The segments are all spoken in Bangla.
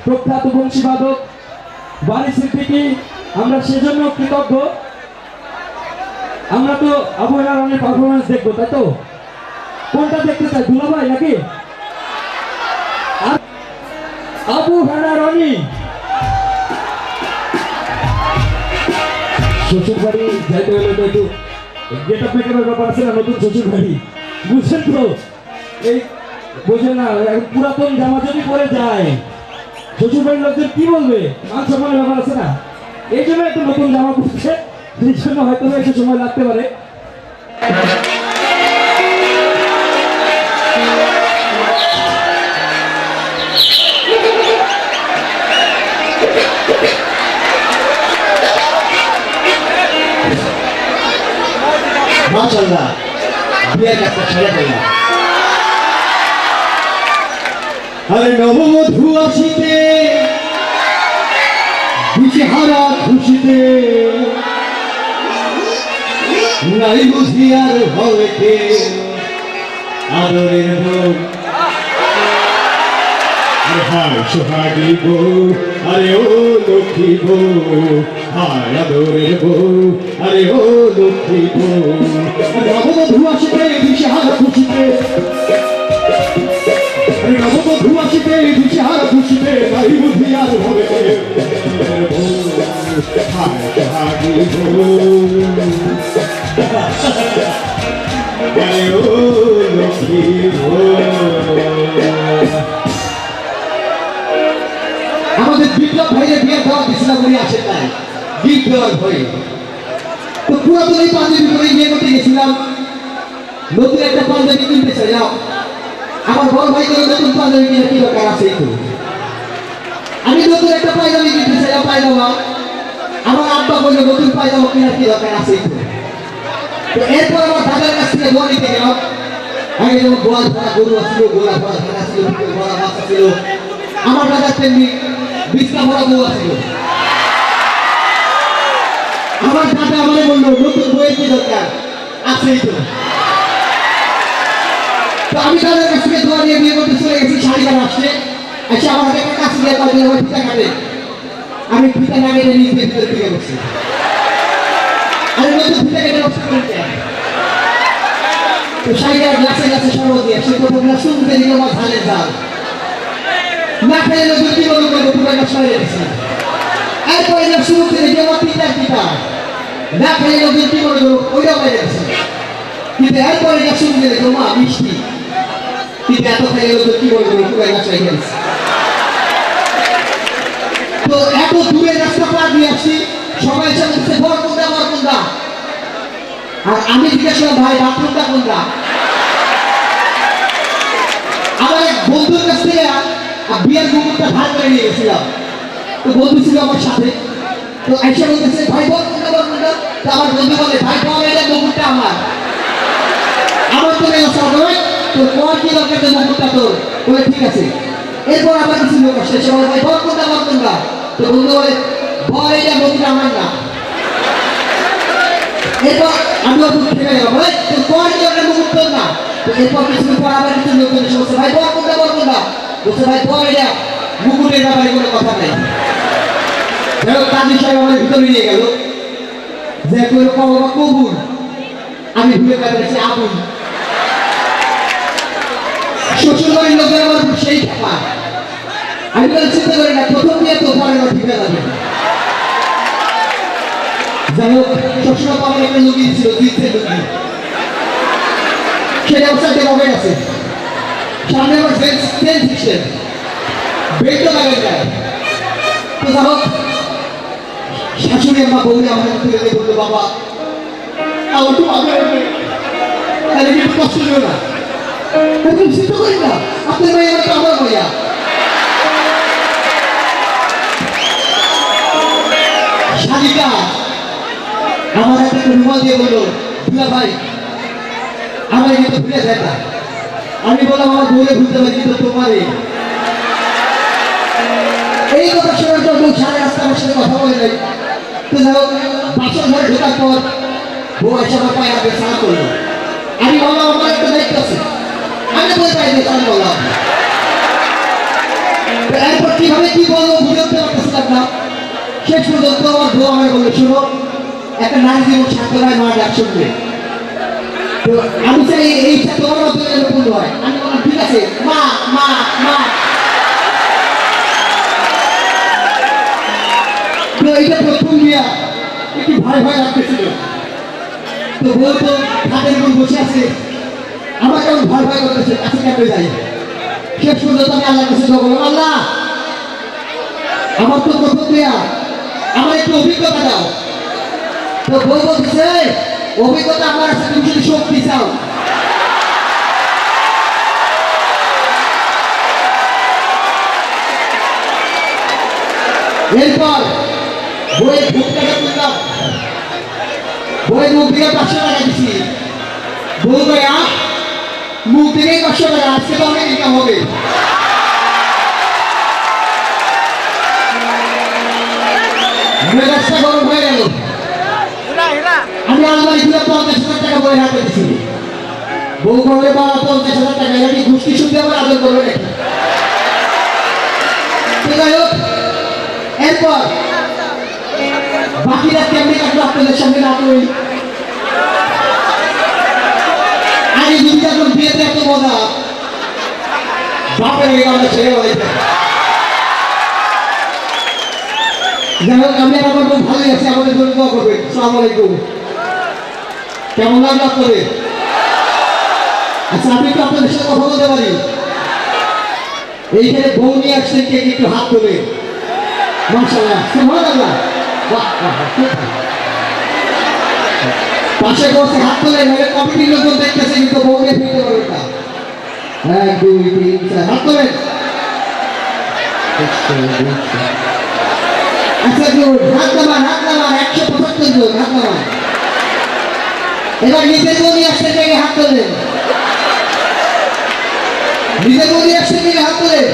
প্রখ্যাত বংশীবাদক বাড়ি শিল্পীকে আমরা সেজন্য কৃতজ্ঞ। আমরা তো আবহাওয়া রানের পারফরমেন্স দেখবো, তাই তো? কোনটা দেখতে চাই, দুলাভাই নাকি আবু হেনা রনি? শ্বশুর বাড়ি যাইতে হলে তো একটু গেট আপ মেকআপের ব্যাপার আছে না, নতুন শ্বশুর বাড়ি, বুঝছেন তো? এই বোঝে না, পুরাতন জামা যদি পরে যায় শ্বশুর বাড়ির লোকজন কি বলবে, মান সম্মানের ব্যাপার আছে না, এই জন্য একটু নতুন জামা পড়ছে, এই জন্য হয়তো একটু সময় লাগতে পারে। মাশাআল্লাহ, বিয়ের কাজটা ছেড়ে দিলাম। আরে নববধূ আসিতে দিশেহারা খুশিতে নাই বুঝি আর হইতে আদরের বউ। আরে হায় সোহাগী বউ, আরে ও লক্ষ্মী বউ, হায় আদরের বউ, আরে ও লক্ষ্মী বউ। নববধূ আসিতে দিশেহারা খুশিতে, নববধূ আসিতে দিশেহারা খুশিতে নাই বুঝি আর হইতে হায় সোহাগী বউ, আরে ও লক্ষ্মী বউ। আমাদের বিপ্লব ভাইয়ের বিয়ে দেওয়া দিয়েছিলাম, উনি আসেন নাই বিপ্লব ভাই। তো পুরাতন এই পাঞ্জাবি পরে বিয়ে করতে গেছিলাম, নতুন একটা পাঞ্জাবি কিনতে চাইলাম। আমার বড় ভাই করে নতুন পাঞ্জাবি কিনে কি দরকার আছে একটু, আমি নতুন একটা পায়জামি কিনতে চাইলাম, পায়জামা। আমার আব্বা বললো নতুন পায়জামা কেনার কি দরকার আছে একটু। তো এরপর আমার দাদার কাছ থেকে লোন নিতে গেলাম। আগে যেমন গোয়াল ভরা গরু আসছিল, গোলা ভরা ধান আসছিল, ভরা মাছ আসছিল, আমার দাদার তেমনি বিছনা ভরা বউ আসছিল। আমার দাদা আমাকে বললো নতুন বইয়ের কি দরকার আছেই তো। তো আমি দাদার কাছ থেকে দোয়া নিয়ে বিয়ে করতে চলে গেছি, শাড়ি গান আসছে, আচ্ছা আমার হাতে একটা কাছে দিয়ে কাটে, আমার ফিতা কাটে, আমি ফিতা না কেটে নিয়ে ভিতরে ফিরে বসছি। আমি নতুন ফিতা কেটে বসে করেছি। তো শাড়িটা গ্লাসে গ্লাসে সরব দিয়ে সে প্রথম গ্লাস শুনতে দিল আমার ধানের ডাল না খেলে লোকের কি বলবো, পুরো একটা সরে গেছে। এরপরে না শুরু করে দিয়ে আমার পিতার পিতা না খেলে লোকের কি বলবো, ওইটাও বেড়ে গেছে। কিন্তু এরপরে না শুরু করে তোমা মিষ্টি কিন্তু এত খেলে লোকের কি বলবো, পুরো একটা সরে গেছে। তো এত দূরে রাস্তা পার দিয়ে আসছি, সবাই এসে বলছে বর কোনটা বর কোনটা, আর আমি জিজ্ঞাসা করলাম ভাই বাথরুমটা কোনটা। আমার এক বন্ধুর কাছ থেকে বিয়ের মুকুটটা ধার করে নিয়ে গেছিলাম। তো বন্ধু ছিল আমার সাথে, তো আইসা বলতেছে ভাই বল কোনটা বল কোনটা। তো আমার বন্ধু বলে ভাই বল এটা মুকুটটা আমার, আমার তো নেই সবাই, তো কোন কি দরকার তো মুকুটটা তোর, বলে ঠিক আছে। এরপর আবার কিছু লোক আসছে, সে বলে ভাই বল কোনটা বল কোনটা। তো বন্ধু বলে বল এটা মুকুটটা আমার না। এরপর আমি ওর থেকে গেলাম ভাই তোর কোন কি দরকার মুকুট তোর না। তো এরপর কিছু পর আবার কিছু লোক এসে বলছে ভাই বল কোনটা বল কোনটা। বলছে ভাই বল এটা মুকুটের ব্যাপারে কোনো কথা নাই। কাজী সাহেব আমার ভিতরে নিয়ে গেল, যে করো বাবা কবুল, আমি ভুলে গেছি আগুন। শ্বশুর বাড়ির লোকের আমার সেই খেপা, আমি বলে চিন্তা করি না প্রথম দিয়ে তো পরে ঠিক হয়ে যাবে। যাই হোক শ্বশুর আমার একটা লুকি ছিল, দিচ্ছে লুকি, সেই ব্যবসাতে মোবাইল আছে, সামনে আমার ট্রেন সিস্টেম, বেডও লাগে যায়। তো যাই হোক শাশুড়ি আমার বউকে আমার তুলে দিয়ে বললো বাবা আমার তো আগে তাহলে কিন্তু কষ্ট দেবে না, চিন্তা করি না আপনার ভাই আমার তো আমার ভাইয়া। শালিকা আমার একটা রুমাল দিয়ে বললো দুলা ভাই আমার কিন্তু ভুলে যায় না। আমি বললাম আমার বউকে ভুলতে পারি কিন্তু তোমারে। এই কথা শোনার জন্য সারা রাস্তা আমার সাথে কথা বলে নাই। তো যাই হোক বাসন ঘরে ঢোকার পর বউ এসে আমার পায়ে হাতে স্নান করলো। আমি বললাম আমার একটা দায়িত্ব আছে, আমি বই পাই দিয়ে স্নান করলাম। এরপর কিভাবে কি বলবো বুঝে উঠতে পারতেছিলাম না। শেষ পর্যন্ত আমার বউ আমাকে বললো, শোনো, একটা নারী জীবন সার্থক হয় মা ডাক শুনবে। তো আমি চাই এই ইচ্ছা তোমার মাধ্যমে যেন পূর্ণ হয়। আমি বললাম ঠিক আছে মা মা মা। তো এইটা প্রথম দিয়া একটু ভয় ভয় লাগতেছিল। তো বউ তো খাটের উপর বসে আছে, আমার কেমন ভয় ভয় করতেছে, কাছে কেমন যাই। শেষ পর্যন্ত আমি আল্লাহর কাছে দোয়া করলাম, আল্লাহ আমার তো প্রথম দেয়া, আমার একটু অভিজ্ঞতা দাও। তো বউ বলছে, অভিজ্ঞতা আমার আছে, তুমি যদি শক্তি চাও। এরপর বইয়ের ভুট্টাটা তুললাম, বইয়ের মুখ দিয়ে 500 টাকা দিচ্ছি। বউ ভাইয়া মুখ থেকে 500 টাকা, আজকে তো অনেক ইনকাম হবে। মেজাজটা গরম হয়ে গেল। আমি আলমারি খুলে 50,000 টাকা বইয়ের হাতে দিচ্ছি। বউ করলে বাবা 50,000 টাকা, এটা কি গোষ্ঠী শুনতে আবার আদর করবে নাকি? তো যাই হোক, এরপর বাকিরা কেমনি কাটলো আপনাদের সঙ্গে না করি। আগে যদি যখন বিয়েতে এত মজা, বাপের আগে আমরা ছেড়ে বলাইতাম। যাই হোক, আমি আমার খুব ভালোই আছি, আমাদের জন্য দোয়া করবেন। আসসালামু আলাইকুম। কেমন লাগলো আপনাদের? আচ্ছা, আমি একটু আপনাদের সাথে কথা বলতে পারি? এইখানে বউ নিয়ে আসছেন, কে একটু হাত তোলে। মাশাআল্লাহ, সুবহানাল্লাহ। বাহ বাহ, খুব ভালো। পাশে বসে হাত তোলে, নাহলে কমিটির লোকজন দেখতেছে কিন্তু বউ নিয়ে ফিরতে পারবে না। 1 2 3 4 হাত তোলেন। আচ্ছা গুড, হাত নামান 175 জন, হাত নামান। এবার নিজের বউ নিয়ে আসছেন, কে হাত তোলেন। নিজের বউ নিয়ে আসছেন, কে হাত তোলেন।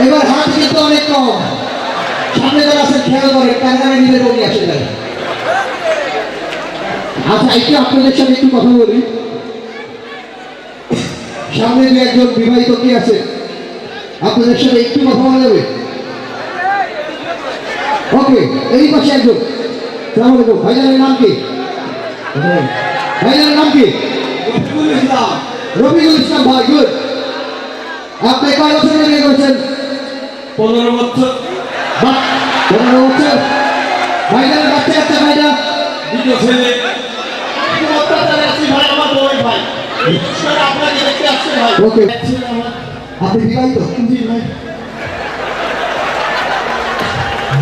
এবার হাত কিন্তু অনেক কম, সামনে যারা আছেন খেয়াল করেন, তার কারণে নিজের বউ নিয়ে আসে যায়। আচ্ছা, একটু আপনাদের সাথে একটু কথা বলি। সামনে যে একজন বিবাহিত কি আছে, আপনাদের সাথে একটু কথা বলা যাবে? ওকে, এই পাশে একজন। সালাম আলাইকুম, ভাইজানের নাম কি? ভাইজানের নাম কি? রফিকুল ইসলাম। রফিকুল ইসলাম ভাই, গুড। আপনি কয় বছর বিয়ে করেছেন? 15 বছর। বাহ, 15 বছর। ভাইজানের বাচ্চা আছে? ভাইটা দ্বিতীয় ছেলে। ওকে, আপনি বিবাহিত?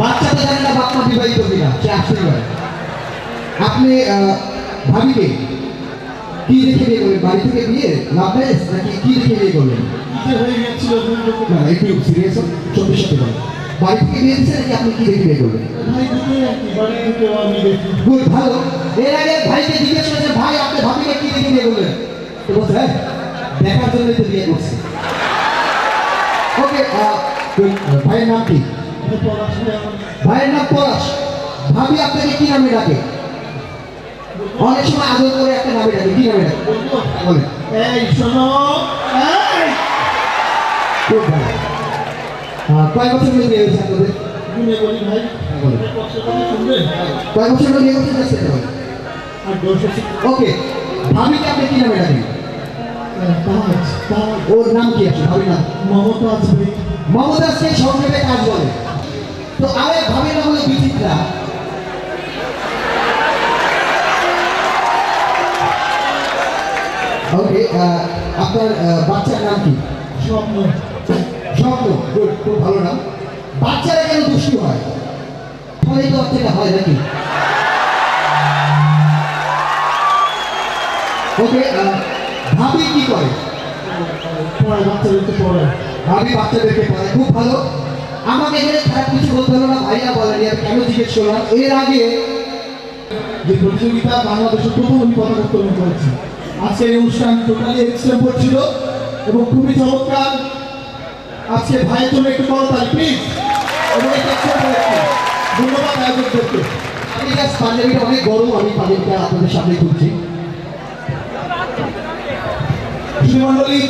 বাচ্চা তো জানেন না বাচ্চা বিবাহিত কিনা, সে আসতেই পারে। আপনি ভাবিকে কি দেখে বিয়ে করলেন? বাড়ি থেকে বিয়ে, লাভ ম্যারেজ, নাকি কি দেখে বিয়ে করলেন? না, একটু সিরিয়াস সত্যি সত্যি বলেন। বাড়ি থেকে বিয়ে দিচ্ছে নাকি আপনি কি দেখে বিয়ে করলেন? গুড, ভালো। এর আগে ভাইকে জিজ্ঞেস করেছে, ভাই আপনি ভাবিকে কি দেখে বিয়ে করলেন? তো বলছে, হ্যাঁ দেখার জন্যই তো বিয়ে করছে। ওকে, ভাইয়ের নাম কি? ভাইয়ের নাম পলাশ। ভাবি আপনাকে কি নামে ডাকে? অনেক সময় আদর করে একটা নামে ডাকে, কি নামে ডাকে বলেন? খুব ভালো। কয় বছর ধরে বিয়ে হয়েছে আপনাদের? কয় বছর ধরে বিয়ে করতে যাচ্ছে? ওকে, ভাবিকে আপনি কি নামে ডাকেন? ওর নাম কি আছে ভাবির নাম? মমতাজ। মমতাজকে সংক্ষেপে কাজ বলে। তো আরে ভাবির নাম হলো বিচিত্রা। ওকে, আপনার বাচ্চার নাম কি? স্বপ্ন। স্বপ্ন, গুড, খুব ভালো নাম। বাচ্চারা কেন দুষ্টু হয়? ফলে তো বাচ্চাটা হয় নাকি? ওকে, ভাবি কি করে? বাচ্চাদেরকে পড়ায়। ভাবি বাচ্চাদেরকে পড়ায়, খুব ভালো। আমাকে এখানে খারাপ কিছু বলতে হলো না, ভাইয়া বলেনি, আমি কেন জিজ্ঞেস করলাম, এর আগে যে প্রতিযোগিতা বাংলাদেশের প্রথম আমি পতাকা উত্তোলন করেছি। আজকে এই অনুষ্ঠান টোটালি এক্সটেম্পোর ছিল এবং খুবই চমৎকার। আজকে ভাইয়ের জন্য একটু করতালি প্লিজ। এবং এটা ছোট একটু ধন্যবাদ আয়োজকদেরকে। আমি জাস্ট পাঞ্জাবিটা অনেক গরম, আমি পাঞ্জাবিটা আপনাদের সামনে খুলছি। শ্রীমণ্ডলী,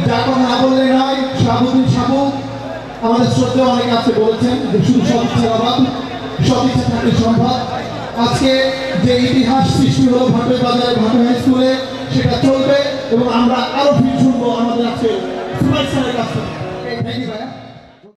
যা কথা না বললে নয়, শাহাবুদ্দিন সাবু আমাদের শ্রদ্ধা অনেকে আজকে বলেছেন যে শুধু সদিচ্ছার অভাব, সদিচ্ছা থাকলে সম্ভব। আজকে যে ইতিহাস সৃষ্টি হলো ভাটুয়া বাজারে ভাটুয়া হাই স্কুলে, সেটা চলবে এবং আমরা আরো ফিট শুনবো আমাদের আজকে সুপারস্টারের কাছ থেকে। থ্যাংক ইউ ভাইয়া।